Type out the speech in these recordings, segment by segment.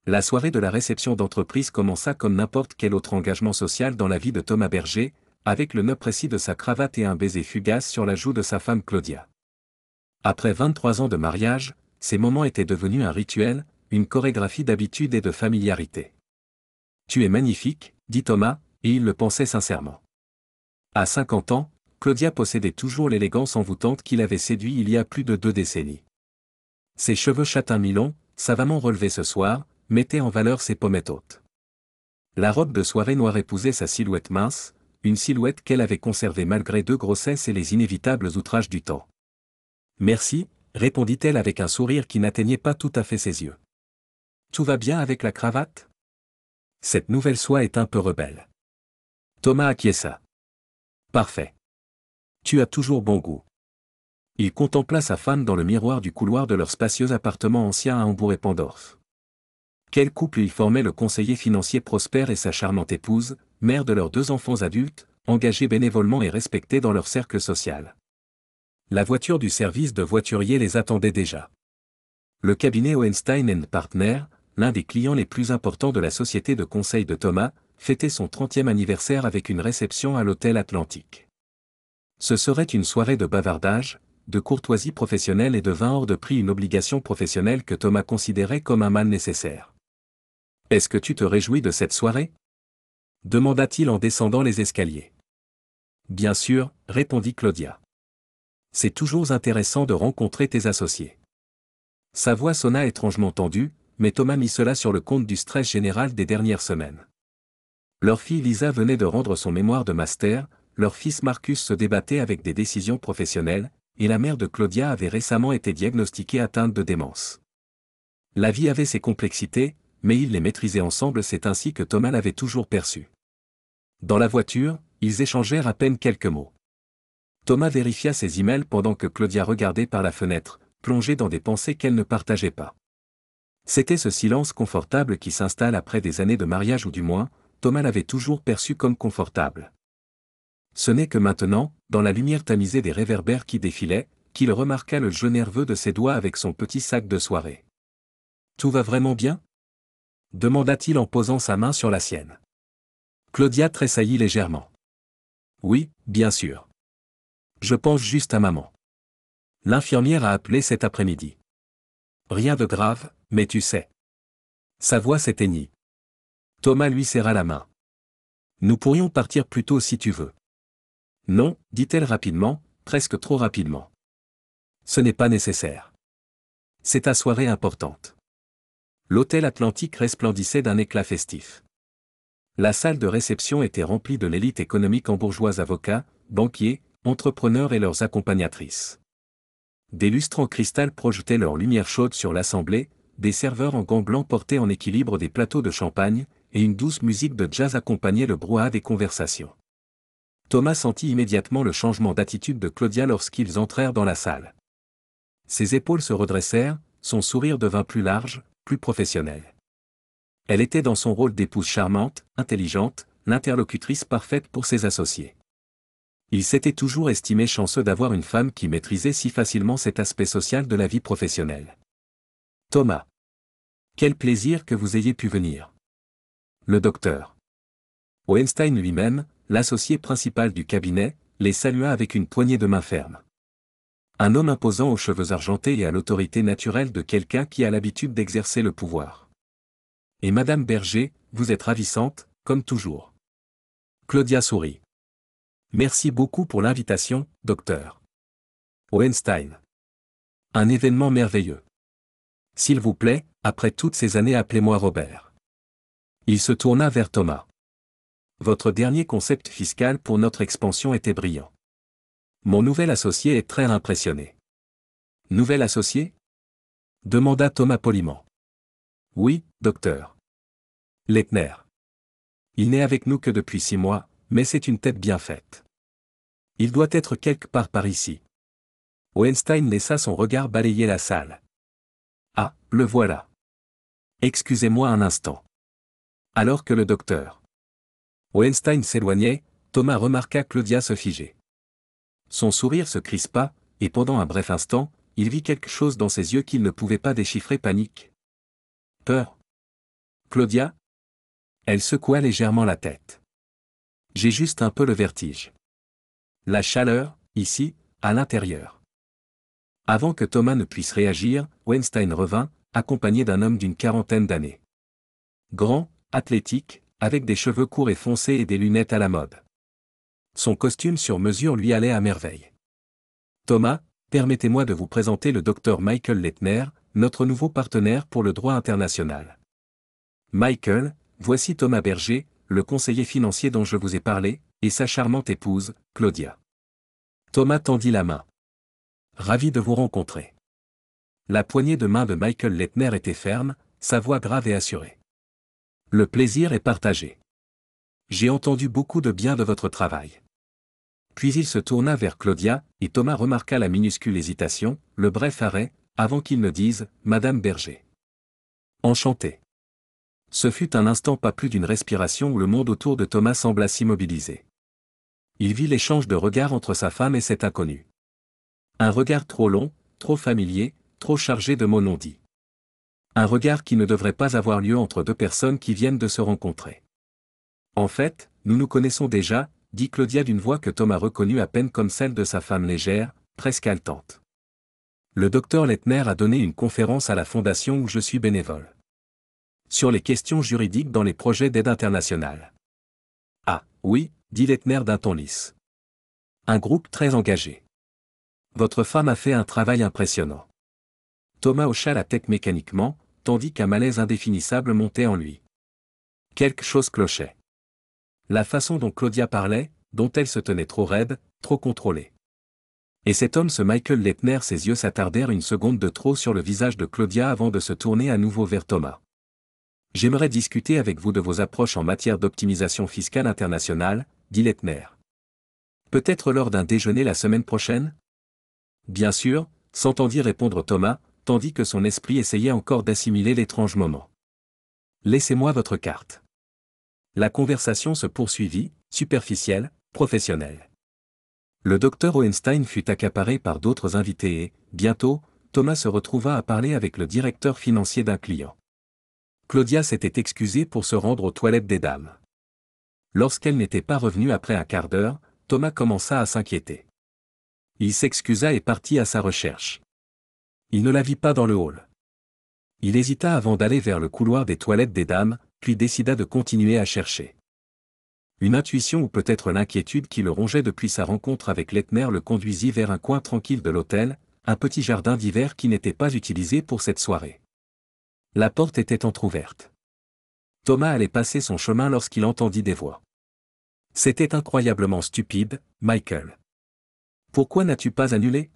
La soirée de la réception d'entreprise commença comme n'importe quel autre engagement social dans la vie de Thomas Berger, avec le nœud précis de sa cravate et un baiser fugace sur la joue de sa femme Claudia. Après 23 ans de mariage, ces moments étaient devenus un rituel, une chorégraphie d'habitude et de familiarité. « Tu es magnifique », dit Thomas, et il le pensait sincèrement. À 50 ans, Claudia possédait toujours l'élégance envoûtante qui l'avait séduit il y a plus de 2 décennies. Ses cheveux châtain mi-longs, savamment relevés ce soir, mettaient en valeur ses pommettes hautes. La robe de soirée noire épousait sa silhouette mince, une silhouette qu'elle avait conservée malgré 2 grossesses et les inévitables outrages du temps. « Merci », répondit-elle avec un sourire qui n'atteignait pas tout à fait ses yeux. « Tout va bien avec la cravate ? Cette nouvelle soie est un peu rebelle. » Thomas acquiesça. « Parfait. Tu as toujours bon goût. » Il contempla sa femme dans le miroir du couloir de leur spacieux appartement ancien à Hambourg-Ependorf. Quel couple il formait, le conseiller financier Prosper et sa charmante épouse, mère de leurs 2 enfants adultes, engagés bénévolement et respectés dans leur cercle social. La voiture du service de voiturier les attendait déjà. Le cabinet Hohenstein & Partner, l'un des clients les plus importants de la société de conseil de Thomas, fêtait son 30e anniversaire avec une réception à l'hôtel Atlantique. Ce serait une soirée de bavardage, de courtoisie professionnelle et de vin hors de prix, une obligation professionnelle que Thomas considérait comme un mal nécessaire. « Est-ce que tu te réjouis de cette soirée ? » demanda-t-il en descendant les escaliers. « Bien sûr », répondit Claudia. « C'est toujours intéressant de rencontrer tes associés. » Sa voix sonna étrangement tendue, mais Thomas mit cela sur le compte du stress général des dernières semaines. Leur fille Lisa venait de rendre son mémoire de master, leur fils Marcus se débattait avec des décisions professionnelles, et la mère de Claudia avait récemment été diagnostiquée atteinte de démence. La vie avait ses complexités, mais ils les maîtrisaient ensemble, c'est ainsi que Thomas l'avait toujours perçu. Dans la voiture, ils échangèrent à peine quelques mots. Thomas vérifia ses emails pendant que Claudia regardait par la fenêtre, plongée dans des pensées qu'elle ne partageait pas. C'était ce silence confortable qui s'installe après des années de mariage, ou du moins, Thomas l'avait toujours perçu comme confortable. Ce n'est que maintenant, dans la lumière tamisée des réverbères qui défilaient, qu'il remarqua le jeu nerveux de ses doigts avec son petit sac de soirée. « Tout va vraiment bien ? » demanda-t-il en posant sa main sur la sienne. Claudia tressaillit légèrement. « Oui, bien sûr. Je pense juste à maman. L'infirmière a appelé cet après-midi. Rien de grave, mais tu sais. » Sa voix s'éteignit. Thomas lui serra la main. « Nous pourrions partir plus tôt si tu veux. » Non, dit-elle rapidement, presque trop rapidement. Ce n'est pas nécessaire. C'est ta soirée importante. L'hôtel Atlantique resplendissait d'un éclat festif. La salle de réception était remplie de l'élite économique hambourgeoise, avocats, banquiers, entrepreneurs et leurs accompagnatrices. Des lustres en cristal projetaient leur lumière chaude sur l'assemblée, des serveurs en gants blancs portaient en équilibre des plateaux de champagne, et une douce musique de jazz accompagnait le brouhaha des conversations. Thomas sentit immédiatement le changement d'attitude de Claudia lorsqu'ils entrèrent dans la salle. Ses épaules se redressèrent, son sourire devint plus large, plus professionnel. Elle était dans son rôle d'épouse charmante, intelligente, l'interlocutrice parfaite pour ses associés. Il s'était toujours estimé chanceux d'avoir une femme qui maîtrisait si facilement cet aspect social de la vie professionnelle. « Thomas. Quel plaisir que vous ayez pu venir. » Le docteur Hohenstein lui-même, l'associé principal du cabinet, les salua avec une poignée de main ferme. Un homme imposant aux cheveux argentés et à l'autorité naturelle de quelqu'un qui a l'habitude d'exercer le pouvoir. « Et Madame Berger, vous êtes ravissante, comme toujours. » Claudia sourit. « Merci beaucoup pour l'invitation, docteur. Hohenstein. Un événement merveilleux. S'il vous plaît, après toutes ces années, appelez-moi Robert. » Il se tourna vers Thomas. « Votre dernier concept fiscal pour notre expansion était brillant. Mon nouvel associé est très impressionné. » « Nouvel associé ? » demanda Thomas poliment. « Oui, docteur. Leitner. Il n'est avec nous que depuis 6 mois, mais c'est une tête bien faite. Il doit être quelque part par ici. » Hohenstein laissa son regard balayer la salle. « Ah, le voilà. Excusez-moi un instant. » Alors que le docteur Hohenstein s'éloignait, Thomas remarqua Claudia se figer. Son sourire se crispa, et pendant un bref instant, il vit quelque chose dans ses yeux qu'il ne pouvait pas déchiffrer. Panique. Peur. Claudia? Elle secoua légèrement la tête. J'ai juste un peu le vertige. La chaleur, ici, à l'intérieur. Avant que Thomas ne puisse réagir, Weinstein revint, accompagné d'un homme d'une quarantaine d'années. Grand, athlétique, avec des cheveux courts et foncés et des lunettes à la mode. Son costume sur mesure lui allait à merveille. Thomas, permettez-moi de vous présenter le docteur Michael Leitner, notre nouveau partenaire pour le droit international. Michael, voici Thomas Berger, le conseiller financier dont je vous ai parlé, et sa charmante épouse, Claudia. Thomas tendit la main. Ravi de vous rencontrer. La poignée de main de Michael Leitner était ferme, sa voix grave et assurée. Le plaisir est partagé. J'ai entendu beaucoup de bien de votre travail. Puis il se tourna vers Claudia, et Thomas remarqua la minuscule hésitation, le bref arrêt, avant qu'il ne dise « Madame Berger ». Enchanté. Ce fut un instant pas plus d'une respiration où le monde autour de Thomas sembla s'immobiliser. Il vit l'échange de regards entre sa femme et cet inconnu. Un regard trop long, trop familier, trop chargé de mots non dits. Un regard qui ne devrait pas avoir lieu entre deux personnes qui viennent de se rencontrer. En fait, nous nous connaissons déjà, dit Claudia d'une voix que Thomas reconnut à peine comme celle de sa femme légère, presque haletante. Le docteur Leitner a donné une conférence à la fondation où je suis bénévole. Sur les questions juridiques dans les projets d'aide internationale. Ah, oui, dit Leitner d'un ton lisse. Un groupe très engagé. Votre femme a fait un travail impressionnant. Thomas hocha la tête mécaniquement, tandis qu'un malaise indéfinissable montait en lui. Quelque chose clochait. La façon dont Claudia parlait, dont elle se tenait trop raide, trop contrôlée. Et cet homme, ce Michael Leitner, ses yeux s'attardèrent une seconde de trop sur le visage de Claudia avant de se tourner à nouveau vers Thomas. J'aimerais discuter avec vous de vos approches en matière d'optimisation fiscale internationale, dit Leitner. Peut-être lors d'un déjeuner la semaine prochaine? Bien sûr, s'entendit répondre Thomas, tandis que son esprit essayait encore d'assimiler l'étrange moment. Laissez-moi votre carte. La conversation se poursuivit, superficielle, professionnelle. Le docteur Weinstein fut accaparé par d'autres invités et, bientôt, Thomas se retrouva à parler avec le directeur financier d'un client. Claudia s'était excusée pour se rendre aux toilettes des dames. Lorsqu'elle n'était pas revenue après un quart d'heure, Thomas commença à s'inquiéter. Il s'excusa et partit à sa recherche. Il ne la vit pas dans le hall. Il hésita avant d'aller vers le couloir des toilettes des dames, puis décida de continuer à chercher. Une intuition ou peut-être l'inquiétude qui le rongeait depuis sa rencontre avec Leitner le conduisit vers un coin tranquille de l'hôtel, un petit jardin d'hiver qui n'était pas utilisé pour cette soirée. La porte était entr'ouverte. Thomas allait passer son chemin lorsqu'il entendit des voix. C'était incroyablement stupide, Michael. Pourquoi n'as-tu pas annulé?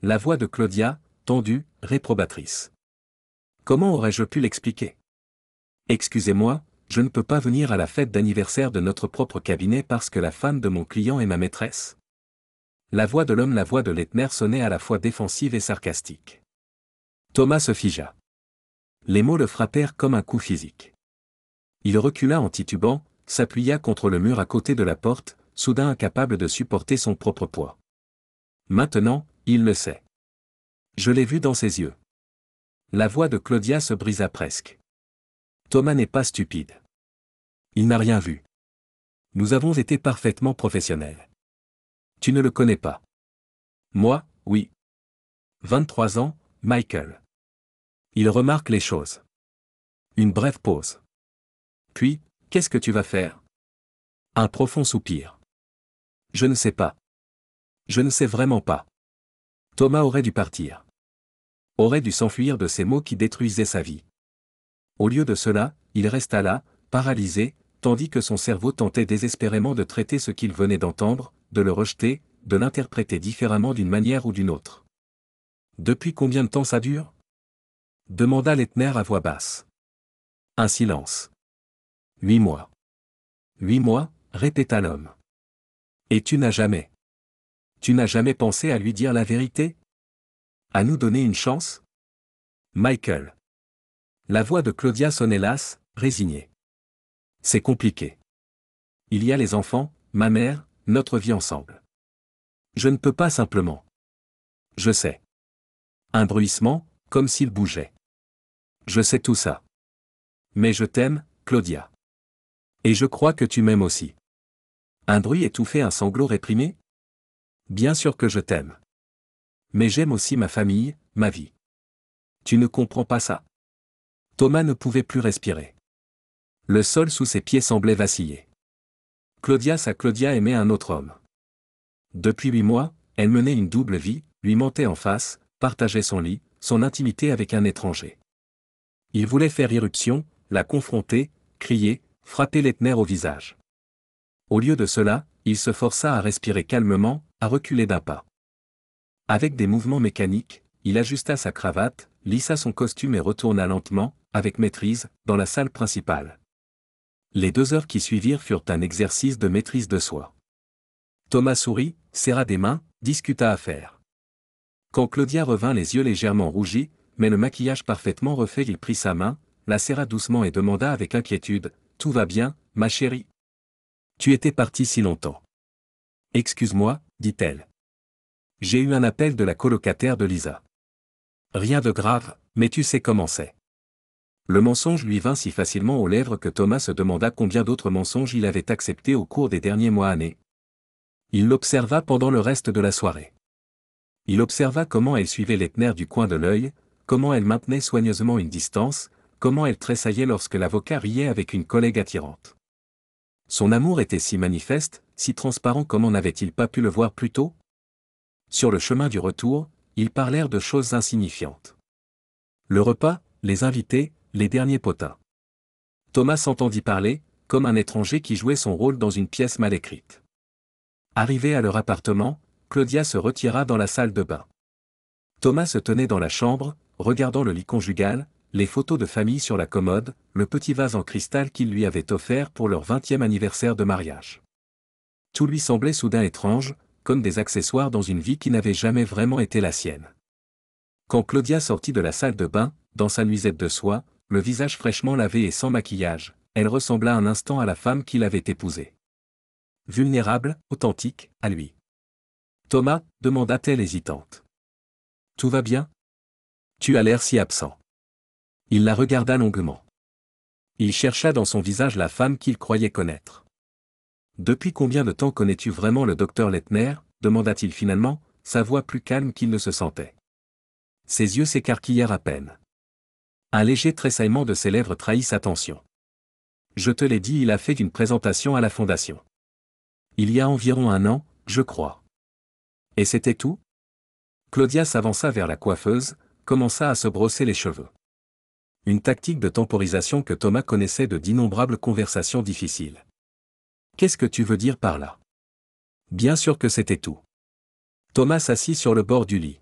La voix de Claudia, tendue, réprobatrice. Comment aurais-je pu l'expliquer? Excusez-moi, je ne peux pas venir à la fête d'anniversaire de notre propre cabinet parce que la femme de mon client est ma maîtresse. La voix de l'homme, la voix de Leitner sonnait à la fois défensive et sarcastique. Thomas se figea. Les mots le frappèrent comme un coup physique. Il recula en titubant, s'appuya contre le mur à côté de la porte, soudain incapable de supporter son propre poids. Maintenant, il le sait. Je l'ai vu dans ses yeux. La voix de Claudia se brisa presque. Thomas n'est pas stupide. Il n'a rien vu. Nous avons été parfaitement professionnels. Tu ne le connais pas. Moi, oui. 23 ans, Michael. Il remarque les choses. Une brève pause. Puis, qu'est-ce que tu vas faire? Un profond soupir. Je ne sais pas. Je ne sais vraiment pas. Thomas aurait dû partir. Aurait dû s'enfuir de ces mots qui détruisaient sa vie. Au lieu de cela, il resta là, paralysé, tandis que son cerveau tentait désespérément de traiter ce qu'il venait d'entendre, de le rejeter, de l'interpréter différemment d'une manière ou d'une autre. Depuis combien de temps ça dure? Demanda Leitner à voix basse. Un silence. 8 mois. 8 mois, répéta l'homme. Et tu n'as jamais. Tu n'as jamais pensé à lui dire la vérité? À nous donner une chance? Michael. La voix de Claudia sonnait lasse, résignée. C'est compliqué. Il y a les enfants, ma mère, notre vie ensemble. Je ne peux pas simplement. Je sais. Un bruissement, comme s'il bougeait. Je sais tout ça. Mais je t'aime, Claudia. Et je crois que tu m'aimes aussi. Un bruit étouffé, un sanglot réprimé? Bien sûr que je t'aime. Mais j'aime aussi ma famille, ma vie. Tu ne comprends pas ça? Thomas ne pouvait plus respirer. Le sol sous ses pieds semblait vaciller. Claudia aimait un autre homme. Depuis 8 mois, elle menait une double vie, lui mentait en face, partageait son lit, son intimité avec un étranger. Il voulait faire irruption, la confronter, crier, frapper Leitner au visage. Au lieu de cela, il se força à respirer calmement, à reculer d'un pas. Avec des mouvements mécaniques, il ajusta sa cravate, lissa son costume et retourna lentement, avec maîtrise, dans la salle principale. Les 2 heures qui suivirent furent un exercice de maîtrise de soi. Thomas sourit, serra des mains, discuta affaires. Quand Claudia revint les yeux légèrement rougis, mais le maquillage parfaitement refait, il prit sa main, la serra doucement et demanda avec inquiétude, « Tout va bien, ma chérie? Tu étais partie si longtemps. » « Excuse-moi, dit-elle. J'ai eu un appel de la colocataire de Lisa. » « Rien de grave, mais tu sais comment c'est. » Le mensonge lui vint si facilement aux lèvres que Thomas se demanda combien d'autres mensonges il avait acceptés au cours des derniers mois années. Il l'observa pendant le reste de la soirée. Il observa comment elle suivait Leitner du coin de l'œil, comment elle maintenait soigneusement une distance, comment elle tressaillait lorsque l'avocat riait avec une collègue attirante. Son amour était si manifeste, si transparent, comment n'avait-il pas pu le voir plus tôt? Sur le chemin du retour, ils parlèrent de choses insignifiantes. Le repas, les invités, les derniers potins. Thomas s'entendit parler, comme un étranger qui jouait son rôle dans une pièce mal écrite. Arrivé à leur appartement, Claudia se retira dans la salle de bain. Thomas se tenait dans la chambre, regardant le lit conjugal, les photos de famille sur la commode, le petit vase en cristal qu'il lui avait offert pour leur 20e anniversaire de mariage. Tout lui semblait soudain étrange, comme des accessoires dans une vie qui n'avait jamais vraiment été la sienne. Quand Claudia sortit de la salle de bain, dans sa nuisette de soie, le visage fraîchement lavé et sans maquillage, elle ressembla un instant à la femme qui l'avait épousée. Vulnérable, authentique, à lui. « Thomas » demanda-t-elle hésitante. « Tout va bien? Tu as l'air si absent. » Il la regarda longuement. Il chercha dans son visage la femme qu'il croyait connaître. « Depuis combien de temps connais-tu vraiment le docteur Leitner » demanda-t-il finalement, sa voix plus calme qu'il ne se sentait. Ses yeux s'écarquillèrent à peine. Un léger tressaillement de ses lèvres trahit sa tension. « Je te l'ai dit, il a fait une présentation à la fondation. Il y a environ 1 an, je crois. » Et c'était tout? Claudia s'avança vers la coiffeuse, commença à se brosser les cheveux. Une tactique de temporisation que Thomas connaissait de d'innombrables conversations difficiles. « Qu'est-ce que tu veux dire par là? » Bien sûr que c'était tout. Thomas s'assit sur le bord du lit.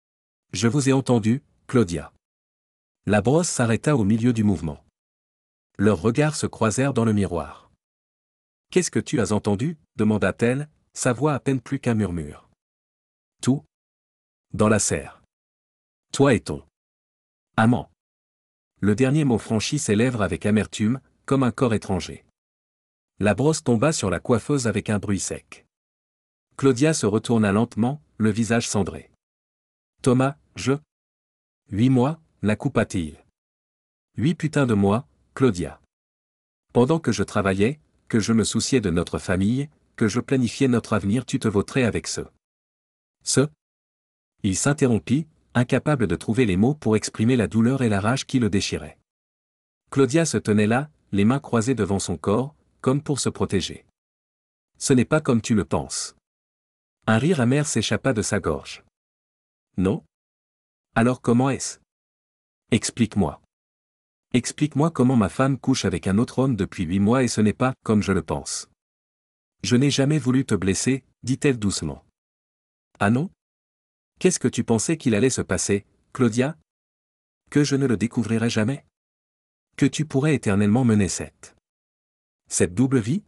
« Je vous ai entendu, Claudia. » La brosse s'arrêta au milieu du mouvement. Leurs regards se croisèrent dans le miroir. « Qu'est-ce que tu as entendu » demanda-t-elle, sa voix à peine plus qu'un murmure. « Tout. Dans la serre. Toi et ton amant. » Le dernier mot franchit ses lèvres avec amertume, comme un corps étranger. La brosse tomba sur la coiffeuse avec un bruit sec. Claudia se retourna lentement, le visage cendré. « Thomas, 8 mois, la coupa-t-il. 8 putains de mois, Claudia. Pendant que je travaillais, que je me souciais de notre famille, que je planifiais notre avenir, tu te vautrais avec ce. Il s'interrompit, incapable de trouver les mots pour exprimer la douleur et la rage qui le déchiraient. Claudia se tenait là, les mains croisées devant son corps, comme pour se protéger. Ce n'est pas comme tu le penses. Un rire amer s'échappa de sa gorge. Non? Alors comment est-ce? Explique-moi. Explique-moi comment ma femme couche avec un autre homme depuis 8 mois et ce n'est pas comme je le pense. Je n'ai jamais voulu te blesser, dit-elle doucement. Ah non? Qu'est-ce que tu pensais qu'il allait se passer, Claudia? Que je ne le découvrirais jamais? Que tu pourrais éternellement mener cette double vie?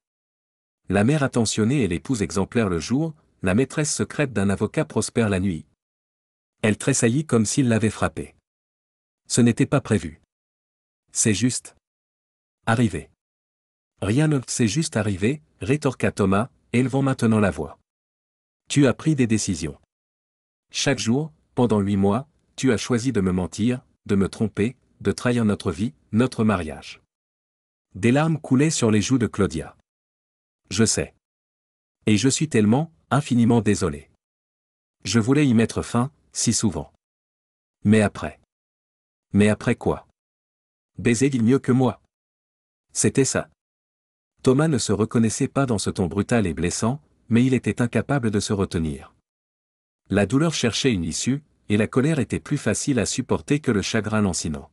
La mère attentionnée et l'épouse exemplaire le jour, la maîtresse secrète d'un avocat prospère la nuit. Elle tressaillit comme s'il l'avait frappée. Ce n'était pas prévu. C'est juste arrivé. Rien ne s'est juste arrivé, rétorqua Thomas, élevant maintenant la voix. Tu as pris des décisions. Chaque jour, pendant 8 mois, tu as choisi de me mentir, de me tromper, de trahir notre vie, notre mariage. Des larmes coulaient sur les joues de Claudia. Je sais. Et je suis tellement, infiniment désolé. Je voulais y mettre fin, si souvent. Mais après. Mais après quoi? Baiser-il mieux que moi? C'était ça. Thomas ne se reconnaissait pas dans ce ton brutal et blessant, mais il était incapable de se retenir. La douleur cherchait une issue, et la colère était plus facile à supporter que le chagrin lancinant.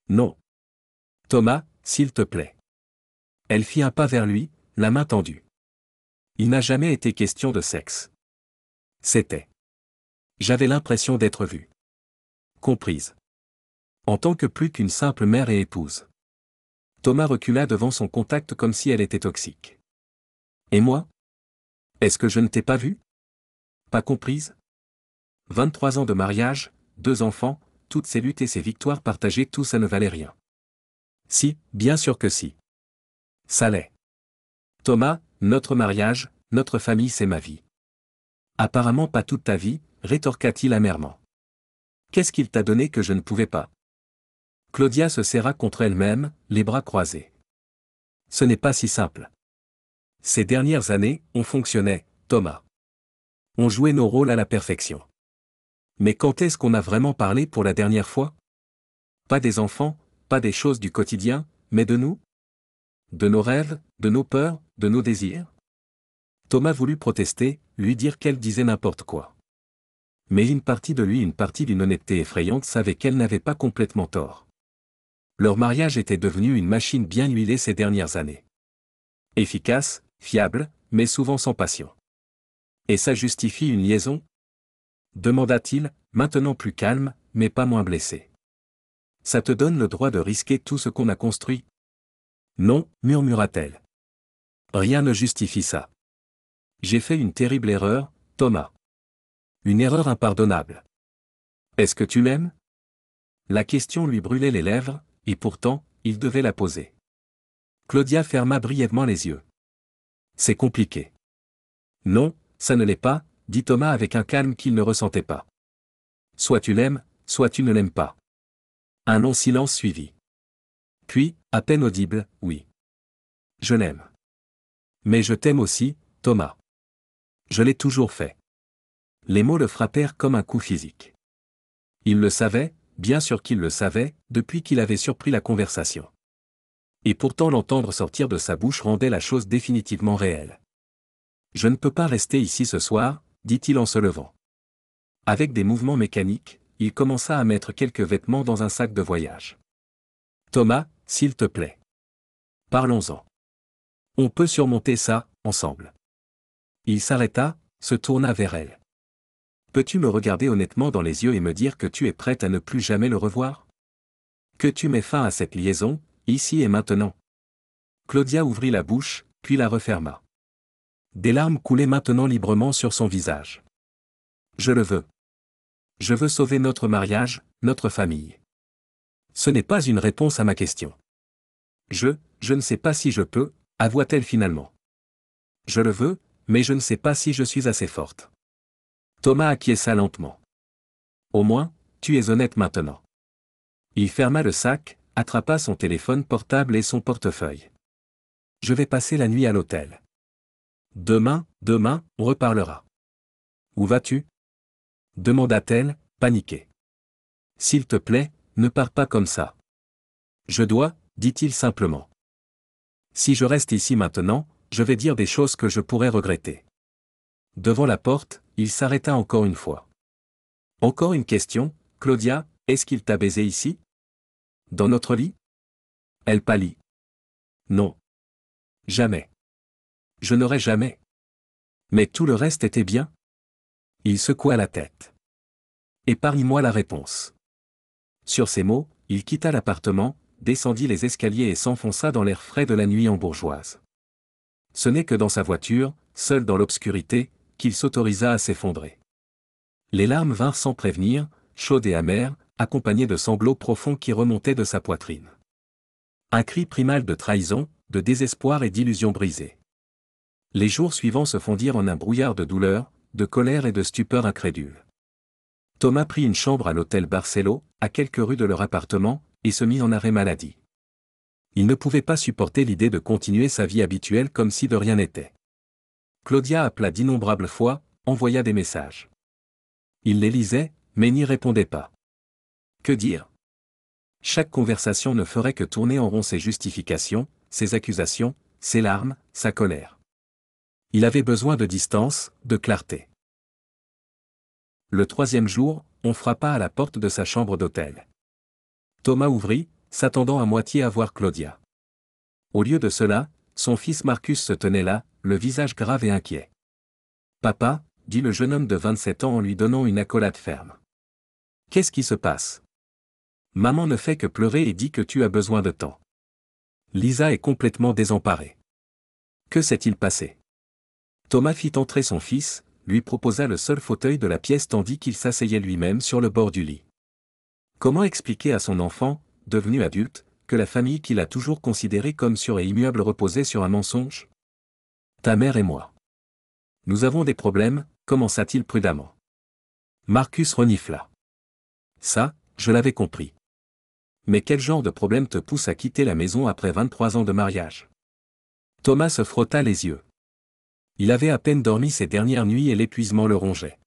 Non. Thomas, s'il te plaît. Elle fit un pas vers lui, la main tendue. Il n'a jamais été question de sexe. C'était. J'avais l'impression d'être vue. Comprise. En tant que plus qu'une simple mère et épouse. Thomas recula devant son contact comme si elle était toxique. Et moi? Est-ce que je ne t'ai pas vue? Pas comprise? 23 ans de mariage, 2 enfants, toutes ces luttes et ces victoires partagées, tout ça ne valait rien. Si, bien sûr que si. Ça l'est. Thomas, notre mariage, notre famille, c'est ma vie. Apparemment pas toute ta vie, rétorqua-t-il amèrement. Qu'est-ce qu'il t'a donné que je ne pouvais pas? Claudia se serra contre elle-même, les bras croisés. Ce n'est pas si simple. Ces dernières années, on fonctionnait, Thomas. On jouait nos rôles à la perfection. Mais quand est-ce qu'on a vraiment parlé pour la dernière fois? Pas des enfants, pas des choses du quotidien, mais de nous? De nos rêves, de nos peurs, de nos désirs? Thomas voulut protester, lui dire qu'elle disait n'importe quoi. Mais une partie de lui, une partie d'une honnêteté effrayante savait qu'elle n'avait pas complètement tort. Leur mariage était devenu une machine bien huilée ces dernières années. Efficace, fiable, mais souvent sans passion. Et ça justifie une liaison? Demanda-t-il, maintenant plus calme, mais pas moins blessé. Ça te donne le droit de risquer tout ce qu'on a construit? Non, murmura-t-elle. Rien ne justifie ça. J'ai fait une terrible erreur, Thomas. Une erreur impardonnable. Est-ce que tu m'aimes? La question lui brûlait les lèvres, et pourtant, il devait la poser. Claudia ferma brièvement les yeux. C'est compliqué. Non, ça ne l'est pas, dit Thomas avec un calme qu'il ne ressentait pas. Soit tu l'aimes, soit tu ne l'aimes pas. Un long silence suivit. Puis, à peine audible, oui. Je l'aime. Mais je t'aime aussi, Thomas. Je l'ai toujours fait. Les mots le frappèrent comme un coup physique. Il le savait, bien sûr qu'il le savait, depuis qu'il avait surpris la conversation. Et pourtant l'entendre sortir de sa bouche rendait la chose définitivement réelle. Je ne peux pas rester ici ce soir, dit-il en se levant. Avec des mouvements mécaniques, il commença à mettre quelques vêtements dans un sac de voyage. Thomas, s'il te plaît. Parlons-en. On peut surmonter ça, ensemble. Il s'arrêta, se tourna vers elle. Peux-tu me regarder honnêtement dans les yeux et me dire que tu es prête à ne plus jamais le revoir? Que tu mets fin à cette liaison, ici et maintenant. Claudia ouvrit la bouche, puis la referma. Des larmes coulaient maintenant librement sur son visage. Je le veux. Je veux sauver notre mariage, notre famille. Ce n'est pas une réponse à ma question. Je ne sais pas si je peux, avoua-t-elle finalement. Je le veux, mais je ne sais pas si je suis assez forte. Thomas acquiesça lentement. Au moins, tu es honnête maintenant. Il ferma le sac, attrapa son téléphone portable et son portefeuille. Je vais passer la nuit à l'hôtel. Demain, on reparlera. Où vas-tu? Demanda-t-elle, paniquée. S'il te plaît, ne pars pas comme ça. Je dois, dit-il simplement. Si je reste ici maintenant, je vais dire des choses que je pourrais regretter. Devant la porte, il s'arrêta encore une fois. Encore une question, Claudia, est-ce qu'il t'a baisé ici? Dans notre lit? Elle pâlit. Non. Jamais. Je n'aurais jamais. Mais tout le reste était bien? Il secoua la tête. Épargne-moi la réponse. Sur ces mots, il quitta l'appartement, descendit les escaliers et s'enfonça dans l'air frais de la nuit hambourgeoise. Ce n'est que dans sa voiture, seul dans l'obscurité, qu'il s'autorisa à s'effondrer. Les larmes vinrent sans prévenir, chaudes et amères, accompagnées de sanglots profonds qui remontaient de sa poitrine. Un cri primal de trahison, de désespoir et d'illusion brisée. Les jours suivants se fondirent en un brouillard de douleur, de colère et de stupeur incrédule. Thomas prit une chambre à l'hôtel Barcelo, à quelques rues de leur appartement, et se mit en arrêt maladie. Il ne pouvait pas supporter l'idée de continuer sa vie habituelle comme si de rien n'était. Claudia appela d'innombrables fois, envoya des messages. Il les lisait, mais n'y répondait pas. Que dire? Chaque conversation ne ferait que tourner en rond ses justifications, ses accusations, ses larmes, sa colère. Il avait besoin de distance, de clarté. Le troisième jour, on frappa à la porte de sa chambre d'hôtel. Thomas ouvrit, s'attendant à moitié à voir Claudia. Au lieu de cela, son fils Marcus se tenait là, le visage grave et inquiet. « Papa » dit le jeune homme de 27 ans en lui donnant une accolade ferme. « Qu'est-ce qui se passe ? Maman ne fait que pleurer et dit que tu as besoin de temps. » Lisa est complètement désemparée. Que s'est-il passé? Thomas fit entrer son fils, lui proposa le seul fauteuil de la pièce tandis qu'il s'asseyait lui-même sur le bord du lit. Comment expliquer à son enfant, devenu adulte, que la famille qu'il a toujours considérée comme sûre et immuable reposait sur un mensonge? Ta mère et moi. Nous avons des problèmes, commença-t-il prudemment. Marcus renifla. Ça, je l'avais compris. Mais quel genre de problème te pousse à quitter la maison après 23 ans de mariage? Thomas se frotta les yeux. Il avait à peine dormi ces dernières nuits et l'épuisement le rongeait.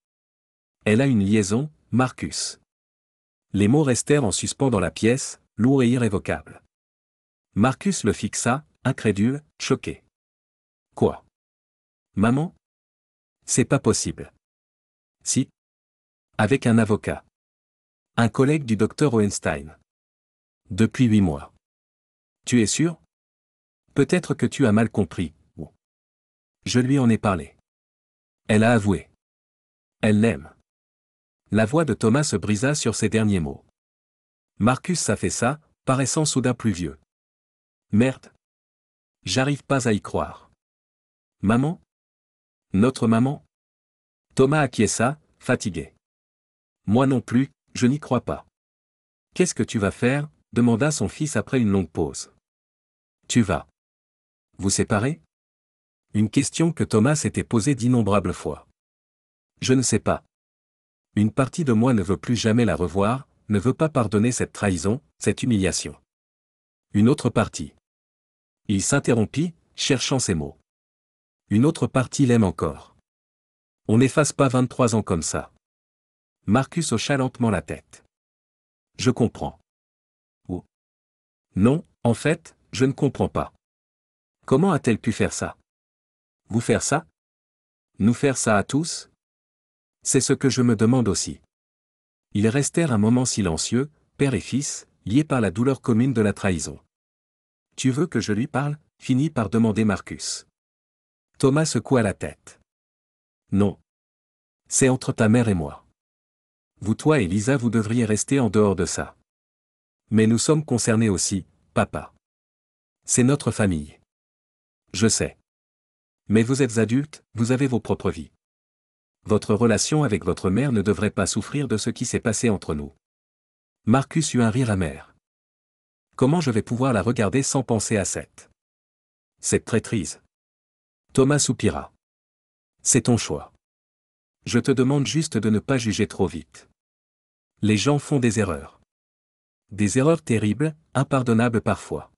Elle a une liaison, Marcus. Les mots restèrent en suspens dans la pièce, lourds et irrévocables. Marcus le fixa, incrédule, choqué. Quoi? Maman? C'est pas possible. Si. Avec un avocat. Un collègue du docteur Hohenstein. Depuis 8 mois. Tu es sûr? Peut-être que tu as mal compris, ou. Je lui en ai parlé. Elle a avoué. Elle l'aime. La voix de Thomas se brisa sur ces derniers mots. Marcus s'affaissa, paraissant soudain plus vieux. Merde. J'arrive pas à y croire. Maman? Notre maman? Thomas acquiesça, fatigué. Moi non plus, je n'y crois pas. Qu'est-ce que tu vas faire? Demanda son fils après une longue pause. Tu vas vous séparer? Une question que Thomas s'était posée d'innombrables fois. Je ne sais pas. Une partie de moi ne veut plus jamais la revoir, ne veut pas pardonner cette trahison, cette humiliation. Une autre partie. Il s'interrompit, cherchant ses mots. Une autre partie l'aime encore. On n'efface pas 23 ans comme ça. Marcus hocha lentement la tête. Je comprends. Ou. Non, en fait, je ne comprends pas. Comment a-t-elle pu faire ça? Vous faire ça? Nous faire ça à tous? C'est ce que je me demande aussi. Ils restèrent un moment silencieux, père et fils, liés par la douleur commune de la trahison. Tu veux que je lui parle? Finit par demander Marcus. Thomas secoua la tête. Non. C'est entre ta mère et moi. Vous toi et Lisa vous devriez rester en dehors de ça. Mais nous sommes concernés aussi, papa. C'est notre famille. Je sais. Mais vous êtes adultes, vous avez vos propres vies. Votre relation avec votre mère ne devrait pas souffrir de ce qui s'est passé entre nous. Marcus eut un rire amer. Comment je vais pouvoir la regarder sans penser à cette traîtrise? Thomas soupira. C'est ton choix. Je te demande juste de ne pas juger trop vite. Les gens font des erreurs. Des erreurs terribles, impardonnables parfois.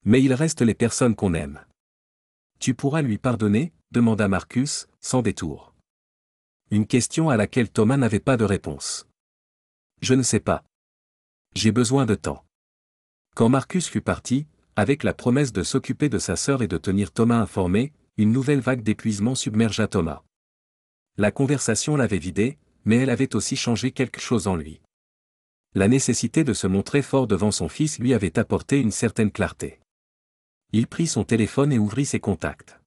Mais il reste les personnes qu'on aime. Tu pourras lui pardonner? Demanda Marcus, sans détour. Une question à laquelle Thomas n'avait pas de réponse. Je ne sais pas. J'ai besoin de temps. Quand Marcus fut parti, avec la promesse de s'occuper de sa sœur et de tenir Thomas informé, une nouvelle vague d'épuisement submergea Thomas. La conversation l'avait vidé, mais elle avait aussi changé quelque chose en lui. La nécessité de se montrer fort devant son fils lui avait apporté une certaine clarté. Il prit son téléphone et ouvrit ses contacts.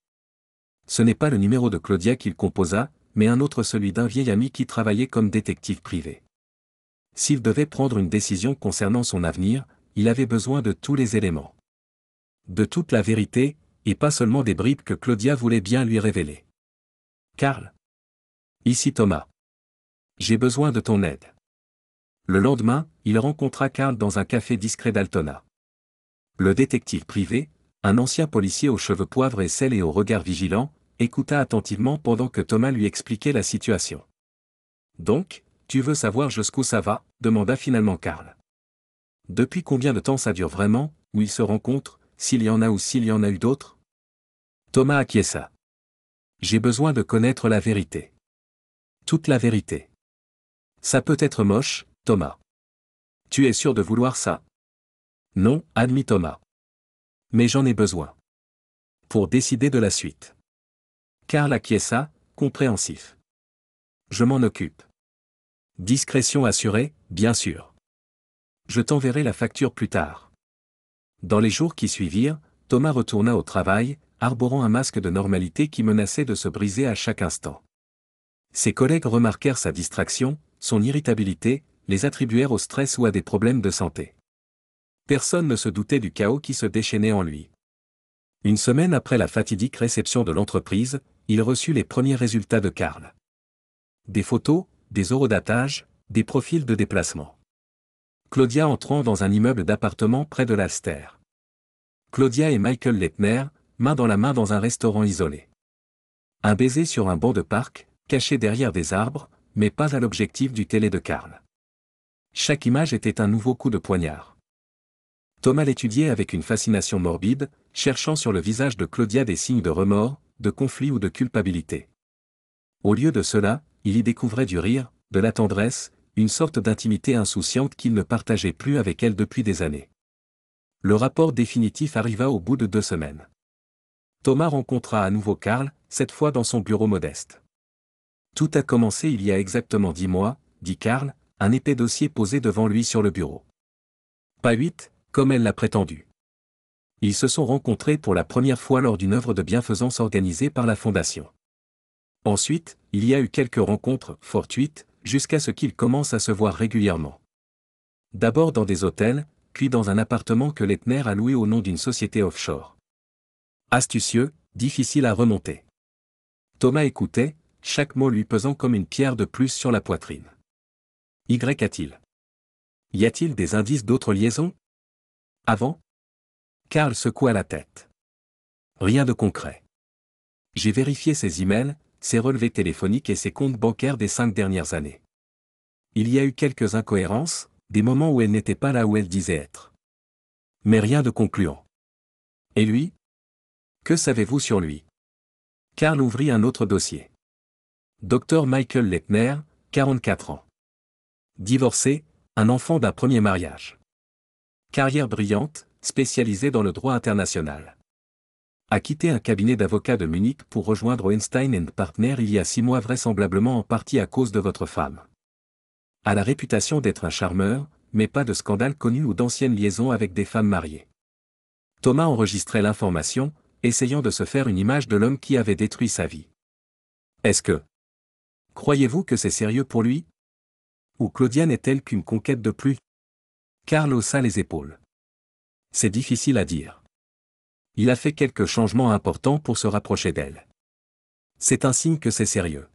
Ce n'est pas le numéro de Claudia qu'il composa, mais un autre, celui d'un vieil ami qui travaillait comme détective privé. S'il devait prendre une décision concernant son avenir, il avait besoin de tous les éléments. De toute la vérité, et pas seulement des bribes que Claudia voulait bien lui révéler. Karl. Ici Thomas. J'ai besoin de ton aide. Le lendemain, il rencontra Karl dans un café discret d'Altona. Le détective privé, un ancien policier aux cheveux poivre et sel et au regard vigilant, écouta attentivement pendant que Thomas lui expliquait la situation. Donc, tu veux savoir jusqu'où ça va? Demanda finalement Karl. Depuis combien de temps ça dure vraiment? où ils se rencontrent, s'il y en a ou s'il y en a eu d'autres? Thomas acquiesça. J'ai besoin de connaître la vérité. Toute la vérité. Ça peut être moche, Thomas. Tu es sûr de vouloir ça? Non, admit Thomas. Mais j'en ai besoin. Pour décider de la suite. Karl acquiesça, compréhensif. Je m'en occupe. Discrétion assurée, bien sûr. Je t'enverrai la facture plus tard. Dans les jours qui suivirent, Thomas retourna au travail, arborant un masque de normalité qui menaçait de se briser à chaque instant. Ses collègues remarquèrent sa distraction, son irritabilité, les attribuèrent au stress ou à des problèmes de santé. Personne ne se doutait du chaos qui se déchaînait en lui. Une semaine après la fatidique réception de l'entreprise, il reçut les premiers résultats de Karl. Des photos, des horodatages, des profils de déplacement. Claudia entrant dans un immeuble d'appartements près de l'Alster. Claudia et Michael Leitner, main dans la main dans un restaurant isolé. Un baiser sur un banc de parc, caché derrière des arbres, mais pas à l'objectif du télé de Karl. Chaque image était un nouveau coup de poignard. Thomas l'étudiait avec une fascination morbide, cherchant sur le visage de Claudia des signes de remords, de conflit ou de culpabilité. Au lieu de cela, il y découvrait du rire, de la tendresse, une sorte d'intimité insouciante qu'il ne partageait plus avec elle depuis des années. Le rapport définitif arriva au bout de 2 semaines. Thomas rencontra à nouveau Karl, cette fois dans son bureau modeste. Tout a commencé il y a exactement 10 mois, dit Karl, un épais dossier posé devant lui sur le bureau. Pas 8, comme elle l'a prétendu. Ils se sont rencontrés pour la première fois lors d'une œuvre de bienfaisance organisée par la Fondation. Ensuite, il y a eu quelques rencontres fortuites, jusqu'à ce qu'ils commencent à se voir régulièrement. D'abord dans des hôtels, puis dans un appartement que Leitner a loué au nom d'une société offshore. Astucieux, difficile à remonter. Thomas écoutait, chaque mot lui pesant comme une pierre de plus sur la poitrine. Y a-t-il? Y a-t-il des indices d'autres liaisons? Avant? Karl secoua la tête. Rien de concret. J'ai vérifié ses emails, ses relevés téléphoniques et ses comptes bancaires des 5 dernières années. Il y a eu quelques incohérences, des moments où elle n'était pas là où elle disait être. Mais rien de concluant. Et lui? Que savez-vous sur lui? Karl ouvrit un autre dossier. Dr Michael Leitner, 44 ans. Divorcé, un enfant d'un premier mariage. Carrière brillante, spécialisée dans le droit international. A quitté un cabinet d'avocats de Munich pour rejoindre Weinstein & Partner il y a 6 mois vraisemblablement en partie à cause de votre femme. A la réputation d'être un charmeur, mais pas de scandale connu ou d'anciennes liaisons avec des femmes mariées. Thomas enregistrait l'information, essayant de se faire une image de l'homme qui avait détruit sa vie. Est-ce que... Croyez-vous que c'est sérieux pour lui? Ou Claudia n'est-elle qu'une conquête de plus? Karl haussa les épaules. C'est difficile à dire. Il a fait quelques changements importants pour se rapprocher d'elle. C'est un signe que c'est sérieux.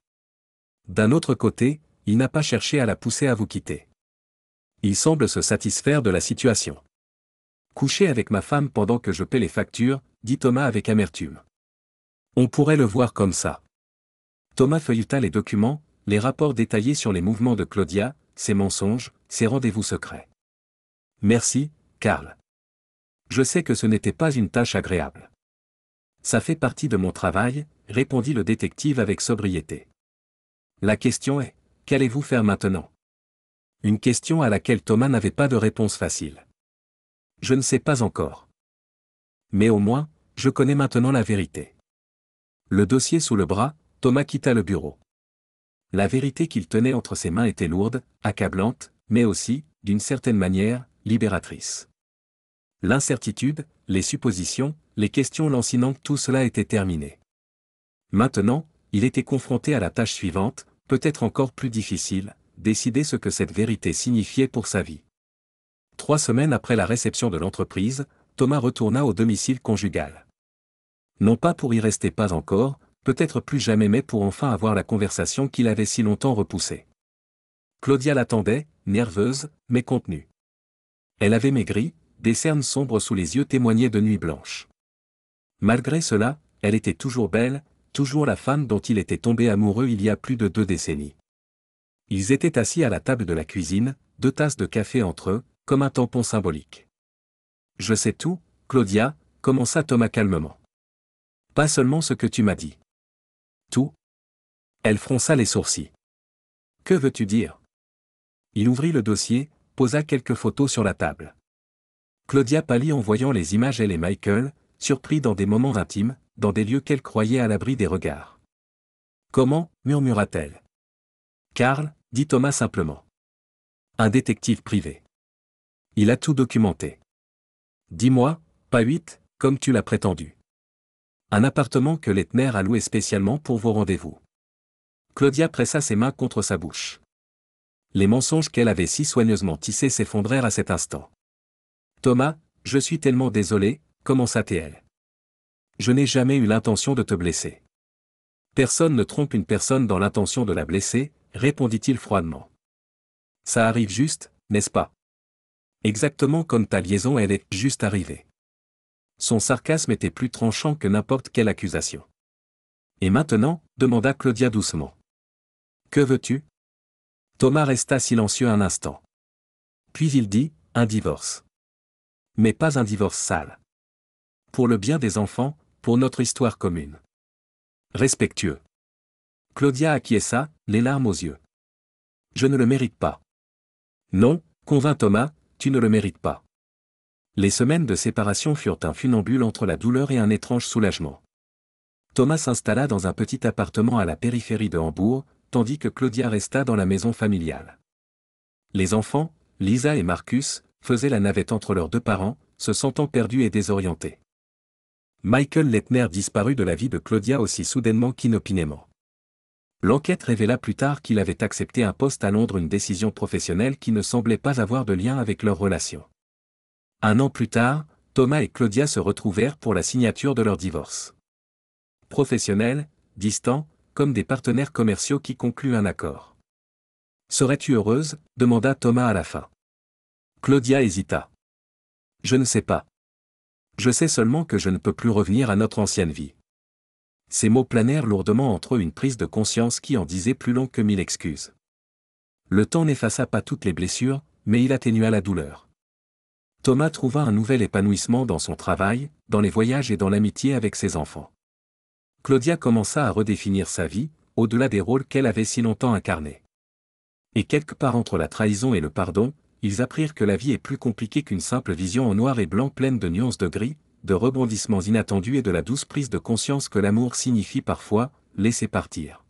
D'un autre côté, il n'a pas cherché à la pousser à vous quitter. Il semble se satisfaire de la situation. Coucher avec ma femme pendant que je paie les factures, dit Thomas avec amertume. On pourrait le voir comme ça. Thomas feuilleta les documents, les rapports détaillés sur les mouvements de Claudia, ses mensonges, ses rendez-vous secrets. Merci, Karl. Je sais que ce n'était pas une tâche agréable. Ça fait partie de mon travail, répondit le détective avec sobriété. La question est, qu'allez-vous faire maintenant? Une question à laquelle Thomas n'avait pas de réponse facile. Je ne sais pas encore. Mais au moins, je connais maintenant la vérité. Le dossier sous le bras, Thomas quitta le bureau. La vérité qu'il tenait entre ses mains était lourde, accablante, mais aussi, d'une certaine manière, libératrice. L'incertitude, les suppositions, les questions lancinantes, tout cela était terminé. Maintenant, il était confronté à la tâche suivante, peut-être encore plus difficile, décider ce que cette vérité signifiait pour sa vie. 3 semaines après la réception de l'entreprise, Thomas retourna au domicile conjugal. Non pas pour y rester pas encore, peut-être plus jamais, mais pour enfin avoir la conversation qu'il avait si longtemps repoussée. Claudia l'attendait, nerveuse, mais contenue. Elle avait maigri, des cernes sombres sous les yeux témoignaient de nuits blanches. Malgré cela, elle était toujours belle, toujours la femme dont il était tombé amoureux il y a plus de 2 décennies. Ils étaient assis à la table de la cuisine, 2 tasses de café entre eux, comme un tampon symbolique. Je sais tout, Claudia, commença Thomas calmement. Pas seulement ce que tu m'as dit. Tout? Elle fronça les sourcils. Que veux-tu dire? Il ouvrit le dossier, posa quelques photos sur la table. Claudia pâlit en voyant les images elle et Michael, surpris dans des moments intimes, dans des lieux qu'elle croyait à l'abri des regards. Comment, murmura-t-elle. Karl, dit Thomas simplement. Un détective privé. Il a tout documenté. Dis-moi, pas 8, comme tu l'as prétendu. Un appartement que Lettner a loué spécialement pour vos rendez-vous. Claudia pressa ses mains contre sa bouche. Les mensonges qu'elle avait si soigneusement tissés s'effondrèrent à cet instant. Thomas, je suis tellement désolé, commença-t-elle. Je n'ai jamais eu l'intention de te blesser. Personne ne trompe une personne dans l'intention de la blesser, répondit-il froidement. Ça arrive juste, n'est-ce pas? Exactement comme ta liaison elle est juste arrivée. Son sarcasme était plus tranchant que n'importe quelle accusation. Et maintenant, demanda Claudia doucement. Que veux-tu? Thomas resta silencieux un instant. Puis il dit, un divorce. Mais pas un divorce sale. Pour le bien des enfants, pour notre histoire commune. Respectueux. Claudia acquiesça, les larmes aux yeux. Je ne le mérite pas. Non, convint Thomas, tu ne le mérites pas. Les semaines de séparation furent un funambule entre la douleur et un étrange soulagement. Thomas s'installa dans un petit appartement à la périphérie de Hambourg, tandis que Claudia resta dans la maison familiale. Les enfants, Lisa et Marcus, faisaient la navette entre leurs deux parents, se sentant perdus et désorientés. Michael Lettner disparut de la vie de Claudia aussi soudainement qu'inopinément. L'enquête révéla plus tard qu'il avait accepté un poste à Londres, une décision professionnelle qui ne semblait pas avoir de lien avec leur relation. Un an plus tard, Thomas et Claudia se retrouvèrent pour la signature de leur divorce. Professionnels, distants, comme des partenaires commerciaux qui concluent un accord. Serais-tu heureuse? Demanda Thomas à la fin. Claudia hésita. Je ne sais pas. Je sais seulement que je ne peux plus revenir à notre ancienne vie. Ces mots planèrent lourdement entre eux, une prise de conscience qui en disait plus long que 1000 excuses. Le temps n'effaça pas toutes les blessures, mais il atténua la douleur. Thomas trouva un nouvel épanouissement dans son travail, dans les voyages et dans l'amitié avec ses enfants. Claudia commença à redéfinir sa vie, au-delà des rôles qu'elle avait si longtemps incarnés. Et quelque part entre la trahison et le pardon, ils apprirent que la vie est plus compliquée qu'une simple vision en noir et blanc pleine de nuances de gris, de rebondissements inattendus et de la douce prise de conscience que l'amour signifie parfois, laisser partir.